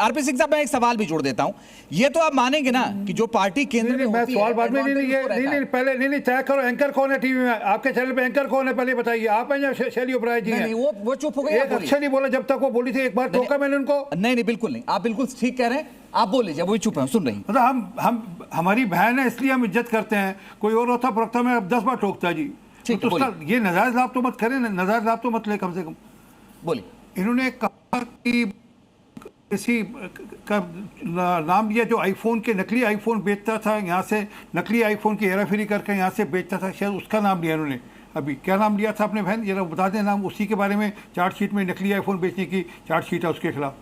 RP Singh साहब, मैं एक सवाल भी जोड़ देता हूं। ये तो आप मानेंगे ना कि जो पार्टी केंद्र में मैं सवाल बाद में नहीं पहले नहीं तय करो। एंकर कौन है टीवी में? आपके चैनल पे एंकर कौन है पहले बताइए। आप हैं या शैली ओबराय जी हैं? वो चुप हो गए। एक अक्षर नहीं बोला जब तक वो बोली थी। एक बार टोका मैंने उनको। नहीं, बिल्कुल नहीं, आप बिल्कुल ठीक कह रहे हैं। आप बोल लीजिए, वो चुप है, सुन रही। मतलब हम हमारी बहन है इसलिए हम इज्जत करते हैं। कोई और होता प्रवक्ता में अब 10 बार टोकता जी। तो उसका ये नजायज लाभ तो मत करें, नजायज लाभ तो मत ले कम से कम। बोलिए। इन्होंने कहा कि किसी का नाम लिया जो आईफोन के नकली आईफोन बेचता था, यहाँ से नकली आईफोन की हेराफेरी करके यहाँ से बेचता था, शायद उसका नाम लिया इन्होंने। अभी क्या नाम लिया था अपने बहन, जरा बता दें नाम। उसी के बारे में चार्जशीट में नकली आईफोन बेचने की चार्जशीट है उसके खिलाफ।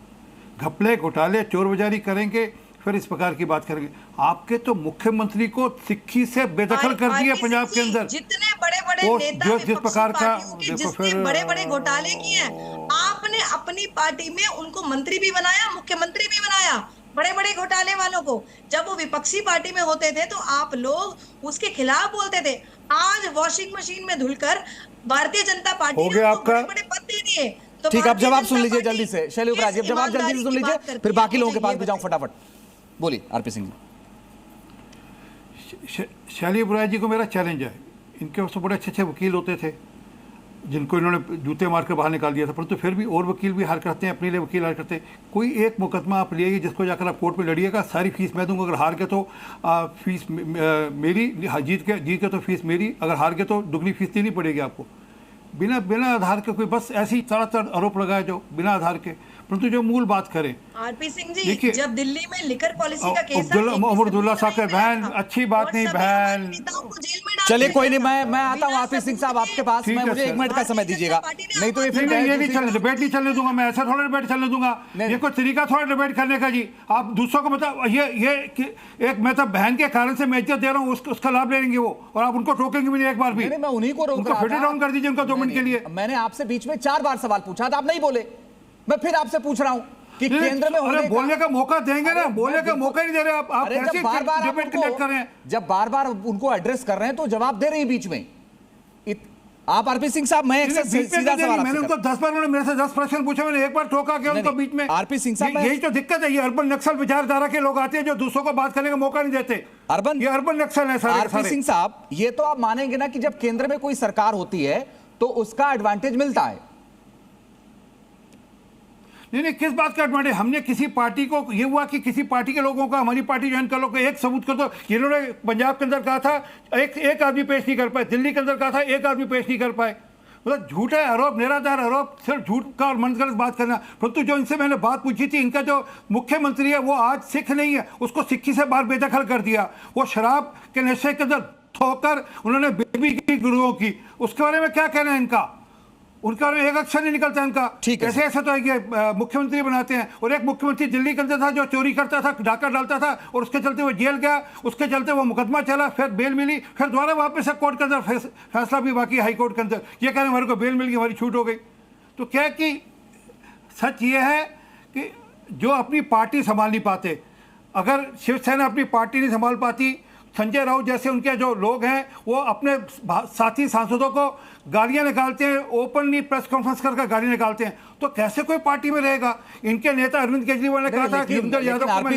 घपले घोटाले चोर बाजारी करेंगे फिर इस प्रकार की बात करेंगे। आपके तो मुख्यमंत्री को सिक्की से बेदखल कर दिया पंजाब के अंदर। जितने बड़े-बड़े नेता जिस प्रकार का देखो फिर बड़े-बड़े घोटाले किए हैं, आपने अपनी पार्टी में उनको मंत्री भी बनाया, मुख्यमंत्री भी बनाया। बड़े-बड़े घोटाले वालों को जब वो विपक्षी पार्टी में होते थे तो आप लोग उसके खिलाफ बोलते थे। आज वॉशिंग मशीन में धुलकर भारतीय जनता पार्टी ने बड़े-बड़े पद दे दिए। तो ठीक, अब जवाब सुन लीजिए जल्दी से शैली ओबराय जी, जवाब जल्दी से सुन लीजिए, फिर बाकी लोगों के पास भी जाऊं फटाफट। बोलिए आरपी सिंह जी। शैली ओबराय जी को मेरा चैलेंज है। इनके पास बड़े अच्छे वकील होते थे जिनको इन्होंने जूते मार कर बाहर निकाल दिया था, परंतु फिर भी और वकील भी हार करते हैं, अपने लिए वकील हार करते हैं। कोई एक मुकदमा आप ले आइए जिसको जाकर आप कोर्ट में लड़िएगा, सारी फीस मैं दूंगा। अगर हार के तो फीस मेरी, जीत के तो फीस मेरी, अगर हार के तो दुगनी फीस देनी पड़ेगी आपको। बिना आधार के कोई बस ऐसी तड़ातड़ आरोप लगाए जो बिना आधार के, परंतु जो मूल बात करें। आरपी सिंह जी, जब दिल्ली में लिकर पॉलिसी का केस अब्दुल्ला साहब का बहन, अच्छी बात नहीं बहन। चलिए कोई नहीं, मैं आता हूँ आरपी सिंह साहब आपके पास। मैं मुझे 1 मिनट का समय दीजिएगा, नहीं तो ये फिर ये नहीं चलने, डिबेट नहीं चलने दूंगा मैं। ऐसा थोड़ा डिबेट चलने दूंगा। ये कोई तरीका थोड़ा डिबेट करने का जी। आप दूसरों को मतलब ये एक मतलब बहन के कारण से मैं इज्जत दे रहा हूँ, उसका लाभ ले लेंगे वो, और आप उनको टोकेंगे भी नहीं एक बार भी। मैं उन्हीं को रोक रहा था। फिट डाउन कर दीजिए उनका 2 मिनट के लिए। मैंने आपसे बीच में 4 बार सवाल पूछा था, आप नहीं बोले। मैं फिर आपसे पूछ रहा हूं कि केंद्र में होने बोलने का मौका देंगे ना, बोलने का मौका नहीं दे रहे आप। जब बार-बार उनको एड्रेस कर रहे हैं तो जवाब दे रहे हैं बीच में आप। आरपी सिंह साहब, मैं सीधा सवाल, मैंने उनको 10 बार, उन्होंने मेरे से 10 प्रश्न पूछे, मैंने एक बार टोका के उनको बीच में। आरपी सिंह साहब, यही तो दिक्कत है। ये अर्बन नक्सल विचारधारा के लोग आते हैं जो दूसरों को बात करने का मौका नहीं देते। ये अर्बन नक्सल है सारे। आरपी सिंह साहब, ये तो आप मानेंगे ना कि जब केंद्र में कोई सरकार होती है तो उसका एडवांटेज मिलता है। नहीं, किस बात का एडवांटेज? हमने किसी पार्टी को, ये हुआ कि किसी पार्टी के लोगों का हमारी पार्टी ज्वाइन कर लो, एक सबूत कर दो। इन्होंने पंजाब के अंदर कहा था एक आदमी पेश नहीं कर पाए, दिल्ली के अंदर कहा था एक आदमी पेश नहीं कर पाए। मतलब झूठे आरोप, निराधार आरोप, सिर्फ झूठ का और मनगढ़ंत बात करना। परंतु जो इनसे मैंने बात पूछी थी, इनका जो मुख्यमंत्री है वो आज सिख नहीं है, उसको सिक्की से बाहर बेदखल कर दिया। वो शराब के नशे के अंदर ठोकर उन्होंने बेबी की गुरुओं की, उसके बारे में क्या कहना है इनका? उनका एक अक्षर नहीं निकलता इनका। कैसे ऐसा तो है कि मुख्यमंत्री बनाते हैं। और एक मुख्यमंत्री दिल्ली के अंदर था जो चोरी करता था, डाका डालता था, और उसके चलते वो जेल गया, उसके चलते वो मुकदमा चला, फिर बेल मिली, फिर दोबारा वापस से कोर्ट के अंदर फैसला भी बाकी हाई कोर्ट के अंदर। ये कह रहे हैं हमारे को बेल मिल गई, हमारी छूट हो गई। तो क्या कि सच ये है कि जो अपनी पार्टी संभाल नहीं पाते, अगर शिवसेना अपनी पार्टी नहीं संभाल पाती, संजय राउत जैसे उनके जो लोग हैं वो अपने साथी सांसदों को गालियां निकालते हैं, ओपनली प्रेस कॉन्फ्रेंस करके गालियां निकालते हैं, तो कैसे कोई पार्टी में रहेगा? इनके नेता अरविंद केजरीवाल ने कहा था कि यादव को मैं